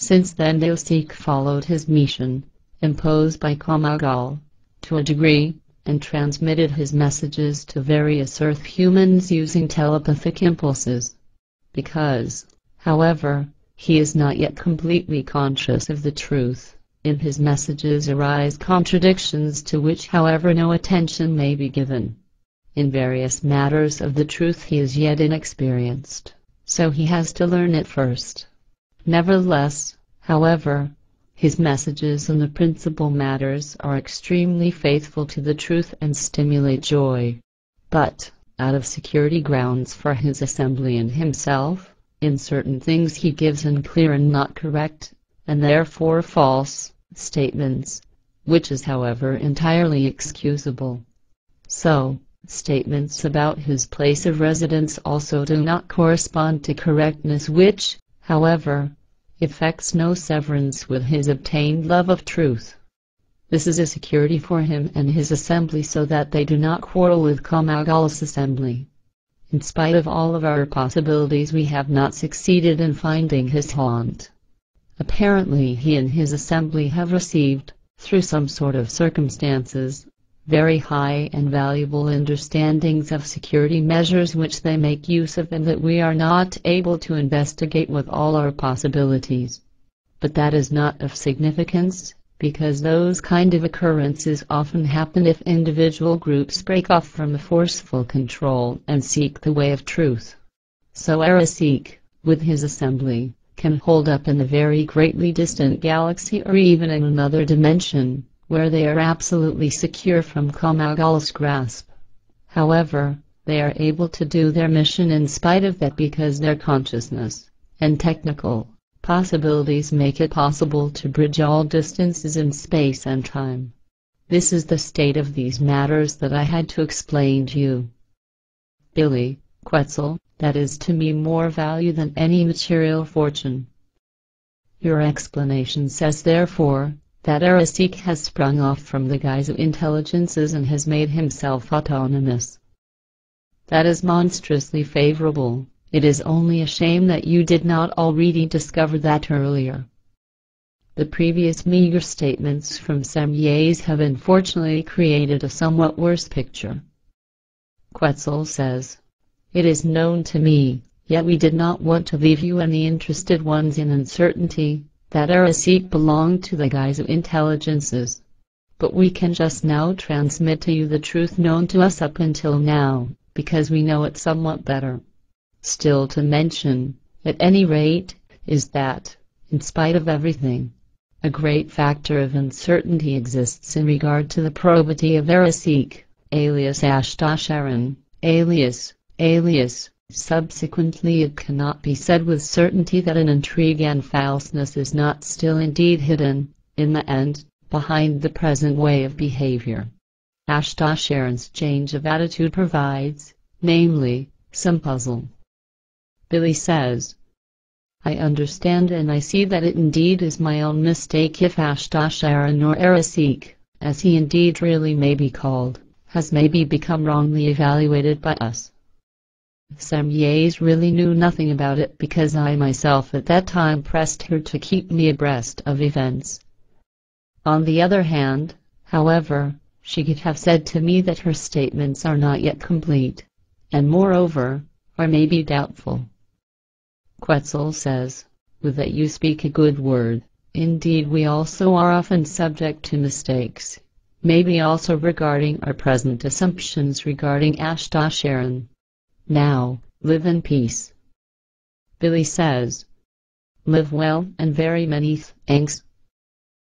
Since then Bafath followed his mission, imposed by Quetzal, to a degree, and transmitted his messages to various Earth humans using telepathic impulses. Because, however, he is not yet completely conscious of the truth, in his messages arise contradictions to which, however, no attention may be given. In various matters of the truth he is yet inexperienced, so he has to learn it first. Nevertheless, however, his messages on the principal matters are extremely faithful to the truth and stimulate joy. But, out of security grounds for his assembly and himself, in certain things he gives unclear and not correct, and therefore false, statements, which is however entirely excusable. So, statements about his place of residence also do not correspond to correctness, which, however, effects no severance with his obtained love of truth. This is a security for him and his assembly, so that they do not quarrel with Quetzal's assembly. In spite of all of our possibilities, we have not succeeded in finding his haunt. Apparently he and his assembly have received, through some sort of circumstances, very high and valuable understandings of security measures which they make use of, and that we are not able to investigate with all our possibilities. But that is not of significance, because those kind of occurrences often happen if individual groups break off from a forceful control and seek the way of truth. So Bafath, with his assembly, can hold up in a very greatly distant galaxy or even in another dimension, where they are absolutely secure from Quetzal's grasp. However, they are able to do their mission in spite of that, because their consciousness and technical possibilities make it possible to bridge all distances in space and time. This is the state of these matters that I had to explain to you. Billy, Quetzal, that is to me more value than any material fortune. Your explanation says, therefore, that Bafath has sprung off from the Giza Intelligences and has made himself autonomous. That is monstrously favorable. It is only a shame that you did not already discover that earlier. The previous meager statements from Semyes have unfortunately created a somewhat worse picture. Quetzal says, "It is known to me, yet we did not want to leave you and the interested ones in uncertainty, that Bafath belonged to the Giza Intelligences. But we can just now transmit to you the truth known to us up until now, because we know it somewhat better. Still to mention, at any rate, is that, in spite of everything, a great factor of uncertainty exists in regard to the probity of Bafath, alias Ashtasharan, alias. Subsequently, it cannot be said with certainty that an intrigue and falseness is not still indeed hidden, in the end, behind the present way of behavior. Ashtasharan's change of attitude provides, namely, some puzzle." Billy says, "I understand and I see that it indeed is my own mistake if Ashtasharan or Bafath, as he indeed really may be called, has maybe become wrongly evaluated by us. Semyes really knew nothing about it, because I myself at that time pressed her to keep me abreast of events. On the other hand, however, she could have said to me that her statements are not yet complete, and moreover, are maybe doubtful." Quetzal says, "With that you speak a good word. Indeed, we also are often subject to mistakes, maybe also regarding our present assumptions regarding Ashtasharan. Now, live in peace." Billy says, "Live well and very many thanks."